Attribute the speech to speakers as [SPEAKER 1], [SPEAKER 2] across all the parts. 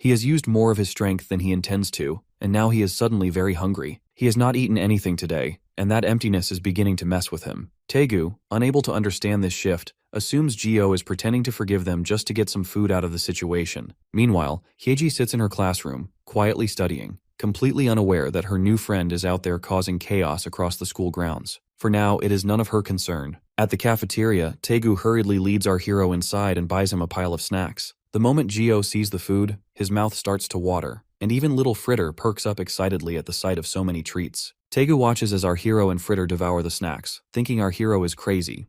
[SPEAKER 1] He has used more of his strength than he intends to, and now he is suddenly very hungry. He has not eaten anything today, and that emptiness is beginning to mess with him. Taegu, unable to understand this shift, assumes Gio is pretending to forgive them just to get some food out of the situation. Meanwhile, Hyeji sits in her classroom, quietly studying, completely unaware that her new friend is out there causing chaos across the school grounds. For now, it is none of her concern. At the cafeteria, Taegu hurriedly leads our hero inside and buys him a pile of snacks. The moment Gio sees the food, his mouth starts to water, and even little Fritter perks up excitedly at the sight of so many treats. Taegu watches as our hero and Fritter devour the snacks, thinking our hero is crazy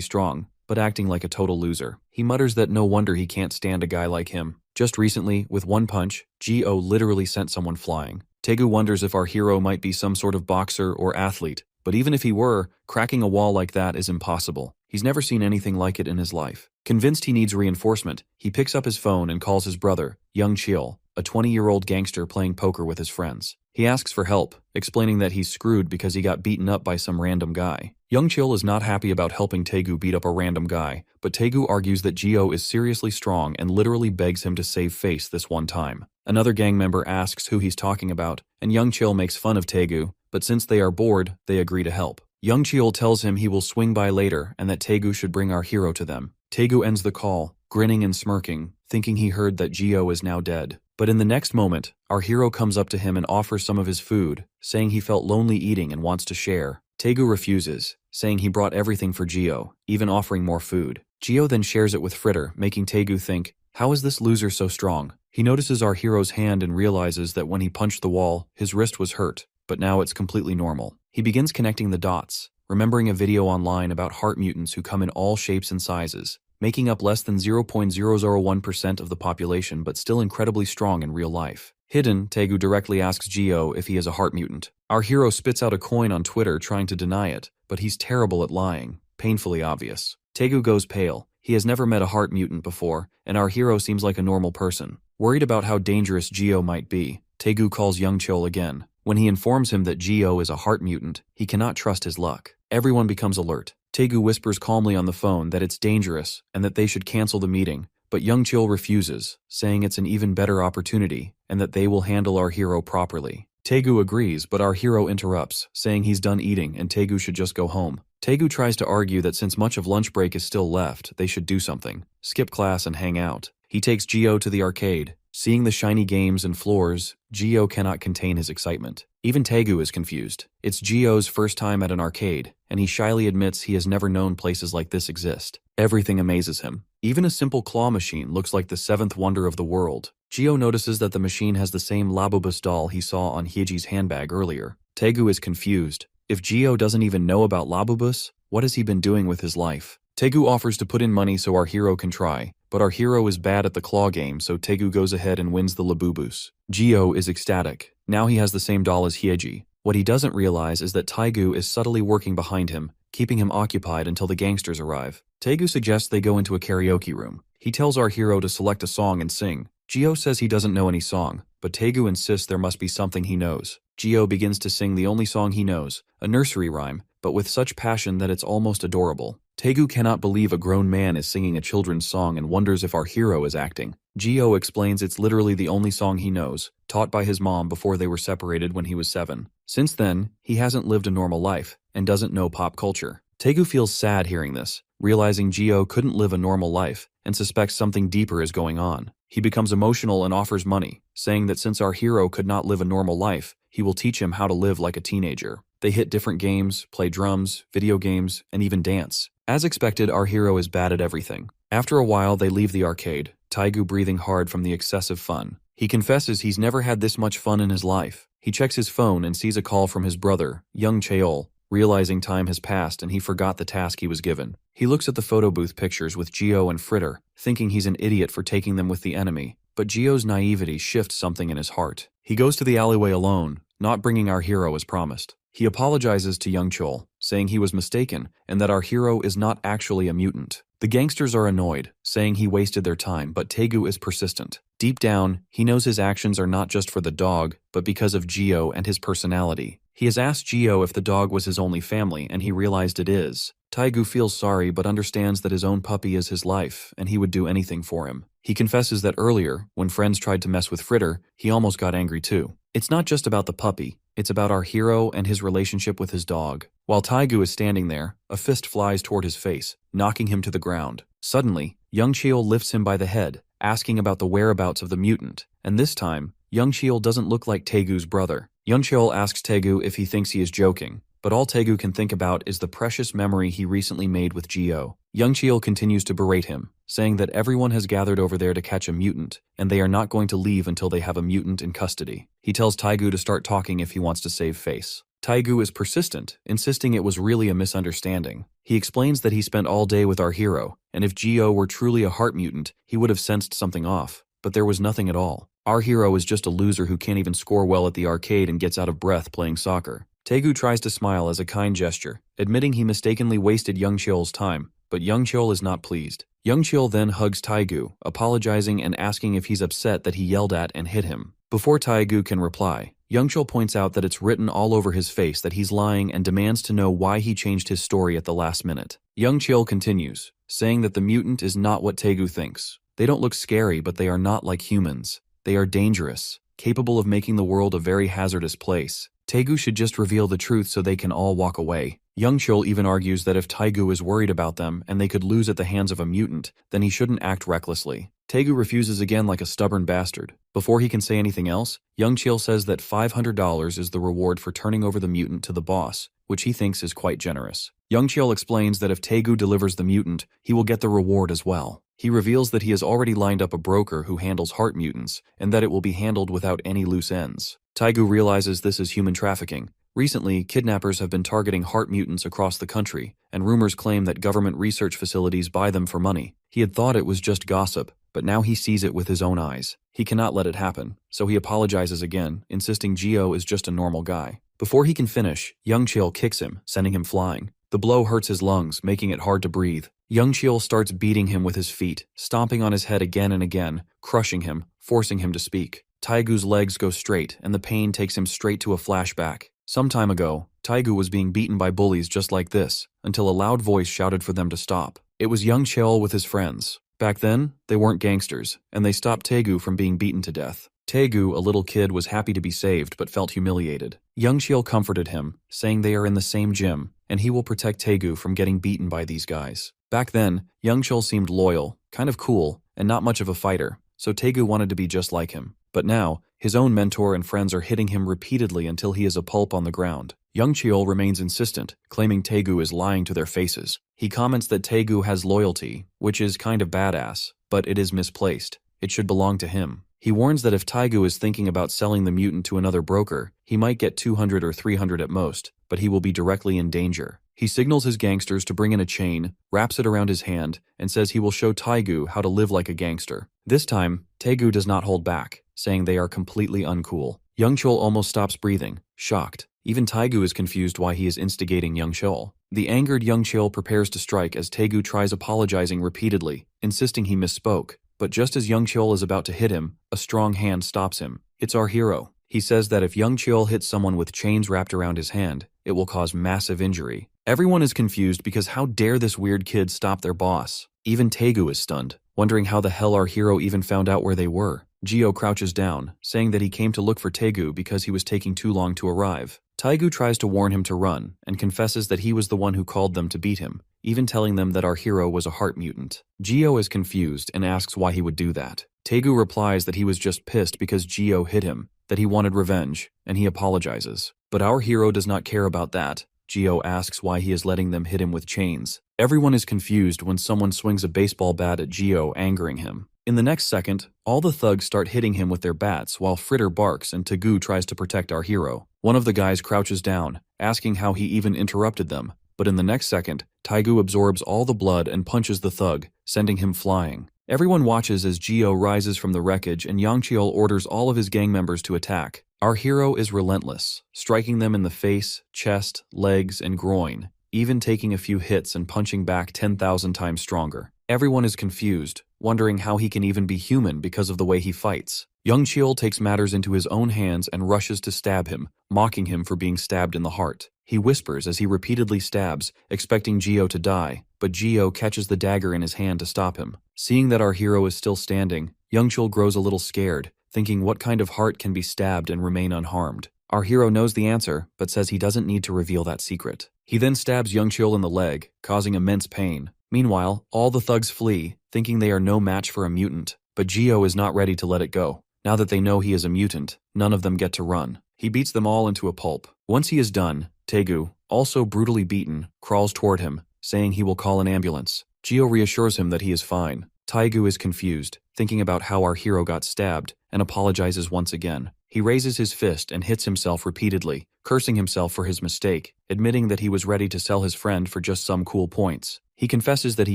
[SPEAKER 1] strong, but acting like a total loser. He mutters that no wonder he can't stand a guy like him. Just recently, with one punch, Gio literally sent someone flying. Taegu wonders if our hero might be some sort of boxer or athlete, but even if he were, cracking a wall like that is impossible. He's never seen anything like it in his life. Convinced he needs reinforcement, he picks up his phone and calls his brother, Young Chil, a 20-year-old gangster playing poker with his friends. He asks for help, explaining that he's screwed because he got beaten up by some random guy. Young Chil is not happy about helping Taegu beat up a random guy, but Taegu argues that Gio is seriously strong and literally begs him to save face this one time. Another gang member asks who he's talking about, and Young Chil makes fun of Taegu, but since they are bored, they agree to help. Young Chil tells him he will swing by later and that Taegu should bring our hero to them. Taegu ends the call, grinning and smirking, thinking he heard that Gio is now dead. But in the next moment, our hero comes up to him and offers some of his food, saying he felt lonely eating and wants to share. Taegu refuses, saying he brought everything for Gio, even offering more food. Gio then shares it with Fritter, making Taegu think, how is this loser so strong? He notices our hero's hand and realizes that when he punched the wall, his wrist was hurt, but now it's completely normal. He begins connecting the dots, remembering a video online about heart mutants who come in all shapes and sizes, making up less than 0.001% of the population but still incredibly strong in real life. Hidden, Taegu directly asks Gio if he is a heart mutant. Our hero spits out a coin on Twitter trying to deny it, but he's terrible at lying, painfully obvious. Taegu goes pale. He has never met a heart mutant before, and our hero seems like a normal person. Worried about how dangerous Gio might be, Taegu calls Young Chil again. When he informs him that Gio is a heart mutant, he cannot trust his luck. Everyone becomes alert. Taegu whispers calmly on the phone that it's dangerous and that they should cancel the meeting, but Young Chil refuses, saying it's an even better opportunity and that they will handle our hero properly. Taegu agrees, but our hero interrupts, saying he's done eating and Taegu should just go home. Taegu tries to argue that since much of lunch break is still left, they should do something, skip class and hang out. He takes Gio to the arcade. Seeing the shiny games and floors, Gio cannot contain his excitement. Even Taegu is confused. It's Gio's first time at an arcade, and he shyly admits he has never known places like this exist. Everything amazes him. Even a simple claw machine looks like the seventh wonder of the world. Gio notices that the machine has the same Labubus doll he saw on Hyeji's handbag earlier. Taegu is confused. If Gio doesn't even know about Labubus, what has he been doing with his life? Taegu offers to put in money so our hero can try, but our hero is bad at the claw game, so Taegu goes ahead and wins the Labubus. Gio is ecstatic. Now he has the same doll as Hyeji. What he doesn't realize is that Taegu is subtly working behind him, keeping him occupied until the gangsters arrive. Taegu suggests they go into a karaoke room. He tells our hero to select a song and sing. Gio says he doesn't know any song, but Taegu insists there must be something he knows. Gio begins to sing the only song he knows, a nursery rhyme, but with such passion that it's almost adorable. Taegu cannot believe a grown man is singing a children's song and wonders if our hero is acting. Gio explains it's literally the only song he knows, taught by his mom before they were separated when he was 7. Since then, he hasn't lived a normal life and doesn't know pop culture. Taegu feels sad hearing this, realizing Gio couldn't live a normal life and suspects something deeper is going on. He becomes emotional and offers money, saying that since our hero could not live a normal life, he will teach him how to live like a teenager. They hit different games, play drums, video games, and even dance. As expected, our hero is bad at everything. After a while, they leave the arcade, Taegu breathing hard from the excessive fun. He confesses he's never had this much fun in his life. He checks his phone and sees a call from his brother, Young Cheol, realizing time has passed and he forgot the task he was given. He looks at the photo booth pictures with Gio and Fritter, thinking he's an idiot for taking them with the enemy, but Gio's naivety shifts something in his heart. He goes to the alleyway alone, not bringing our hero as promised. He apologizes to Young Chol, saying he was mistaken and that our hero is not actually a mutant. The gangsters are annoyed, saying he wasted their time, but Taegu is persistent. Deep down, he knows his actions are not just for the dog, but because of Gio and his personality. He has asked Gio if the dog was his only family, and he realized it is. Taegu feels sorry but understands that his own puppy is his life and he would do anything for him. He confesses that earlier, when friends tried to mess with Fritter, he almost got angry too. It's not just about the puppy, it's about our hero and his relationship with his dog. While Taegu is standing there, a fist flies toward his face, knocking him to the ground. Suddenly, Young Cheol lifts him by the head, asking about the whereabouts of the mutant, and this time, Young Cheol doesn't look like Taegu's brother. Young Cheol asks Taegu if he thinks he is joking, but all Taegu can think about is the precious memory he recently made with Geo. Young Cheol continues to berate him, saying that everyone has gathered over there to catch a mutant, and they are not going to leave until they have a mutant in custody. He tells Taegu to start talking if he wants to save face. Taegu is persistent, insisting it was really a misunderstanding. He explains that he spent all day with our hero, and if Geo were truly a heart mutant, he would have sensed something off, but there was nothing at all. Our hero is just a loser who can't even score well at the arcade and gets out of breath playing soccer. Taegu tries to smile as a kind gesture, admitting he mistakenly wasted Young Cheol's time, but Young Cheol is not pleased. Young Cheol then hugs Taegu, apologizing and asking if he's upset that he yelled at and hit him. Before Taegu can reply, Young Cheol points out that it's written all over his face that he's lying and demands to know why he changed his story at the last minute. Young Cheol continues, saying that the mutant is not what Taegu thinks. They don't look scary, but they are not like humans. They are dangerous, capable of making the world a very hazardous place. Taegu should just reveal the truth so they can all walk away. Young Cheol even argues that if Taegu is worried about them and they could lose at the hands of a mutant, then he shouldn't act recklessly. Taegu refuses again like a stubborn bastard. Before he can say anything else, Young Cheol says that $500 is the reward for turning over the mutant to the boss, which he thinks is quite generous. Young Cheol explains that if Taegu delivers the mutant, he will get the reward as well. He reveals that he has already lined up a broker who handles heart mutants, and that it will be handled without any loose ends. Taegu realizes this is human trafficking. Recently, kidnappers have been targeting heart mutants across the country, and rumors claim that government research facilities buy them for money. He had thought it was just gossip, but now he sees it with his own eyes. He cannot let it happen, so he apologizes again, insisting Geo is just a normal guy. Before he can finish, Young Cheol kicks him, sending him flying. The blow hurts his lungs, making it hard to breathe. Young Cheol starts beating him with his feet, stomping on his head again and again, crushing him, forcing him to speak. Taegu's legs go straight, and the pain takes him straight to a flashback. Some time ago, Taegu was being beaten by bullies just like this, until a loud voice shouted for them to stop. It was Young Cheol with his friends. Back then, they weren't gangsters, and they stopped Taegu from being beaten to death. Taegu, a little kid, was happy to be saved but felt humiliated. Young Cheol comforted him, saying they are in the same gym, and he will protect Taegu from getting beaten by these guys. Back then, Young Cheol seemed loyal, kind of cool, and not much of a fighter, so Taegu wanted to be just like him. But now, his own mentor and friends are hitting him repeatedly until he is a pulp on the ground. Young Cheol remains insistent, claiming Taegu is lying to their faces. He comments that Taegu has loyalty, which is kind of badass, but it is misplaced. It should belong to him. He warns that if Taegu is thinking about selling the mutant to another broker, he might get 200 or 300 at most, but he will be directly in danger. He signals his gangsters to bring in a chain, wraps it around his hand, and says he will show Taegu how to live like a gangster. This time, Taegu does not hold back, saying they are completely uncool. Young Cheol almost stops breathing, shocked. Even Taegu is confused why he is instigating Young Cheol. The angered Young Cheol prepares to strike as Taegu tries apologizing repeatedly, insisting he misspoke. But just as Young Cheol is about to hit him, a strong hand stops him. It's our hero. He says that if Young Cheol hits someone with chains wrapped around his hand, it will cause massive injury. Everyone is confused because how dare this weird kid stop their boss? Even Taegu is stunned, wondering how the hell our hero even found out where they were. Geo crouches down, saying that he came to look for Taegu because he was taking too long to arrive. Taegu tries to warn him to run, and confesses that he was the one who called them to beat him, even telling them that our hero was a heart mutant. Geo is confused and asks why he would do that. Taegu replies that he was just pissed because Geo hit him, that he wanted revenge, and he apologizes. But our hero does not care about that. Geo asks why he is letting them hit him with chains. Everyone is confused when someone swings a baseball bat at Geo, angering him. In the next second, all the thugs start hitting him with their bats while Fritter barks and Taegu tries to protect our hero. One of the guys crouches down, asking how he even interrupted them, but in the next second, Taegu absorbs all the blood and punches the thug, sending him flying. Everyone watches as Geo rises from the wreckage and Young Cheol orders all of his gang members to attack. Our hero is relentless, striking them in the face, chest, legs, and groin, even taking a few hits and punching back 10,000 times stronger. Everyone is confused, wondering how he can even be human because of the way he fights. Young Cheol takes matters into his own hands and rushes to stab him, mocking him for being stabbed in the heart. He whispers as he repeatedly stabs, expecting Gio to die, but Gio catches the dagger in his hand to stop him. Seeing that our hero is still standing, Youngchul grows a little scared, thinking what kind of heart can be stabbed and remain unharmed. Our hero knows the answer, but says he doesn't need to reveal that secret. He then stabs Youngchul in the leg, causing immense pain. Meanwhile, all the thugs flee, thinking they are no match for a mutant, but Gio is not ready to let it go. Now that they know he is a mutant, none of them get to run. He beats them all into a pulp. Once he is done, Taegu, also brutally beaten, crawls toward him, saying he will call an ambulance. Gio reassures him that he is fine. Taegu is confused, thinking about how our hero got stabbed, and apologizes once again. He raises his fist and hits himself repeatedly, cursing himself for his mistake, admitting that he was ready to sell his friend for just some cool points. He confesses that he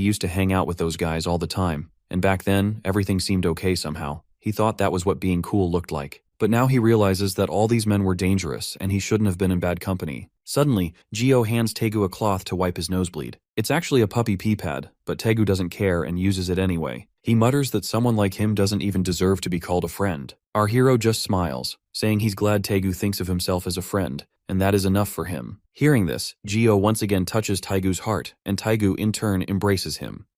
[SPEAKER 1] used to hang out with those guys all the time, and back then, everything seemed okay somehow. He thought that was what being cool looked like. But now he realizes that all these men were dangerous and he shouldn't have been in bad company. Suddenly, Gio hands Taegu a cloth to wipe his nosebleed. It's actually a puppy pee pad, but Taegu doesn't care and uses it anyway. He mutters that someone like him doesn't even deserve to be called a friend. Our hero just smiles, saying he's glad Taegu thinks of himself as a friend, and that is enough for him. Hearing this, Gio once again touches Taegu's heart, and Taegu in turn embraces him.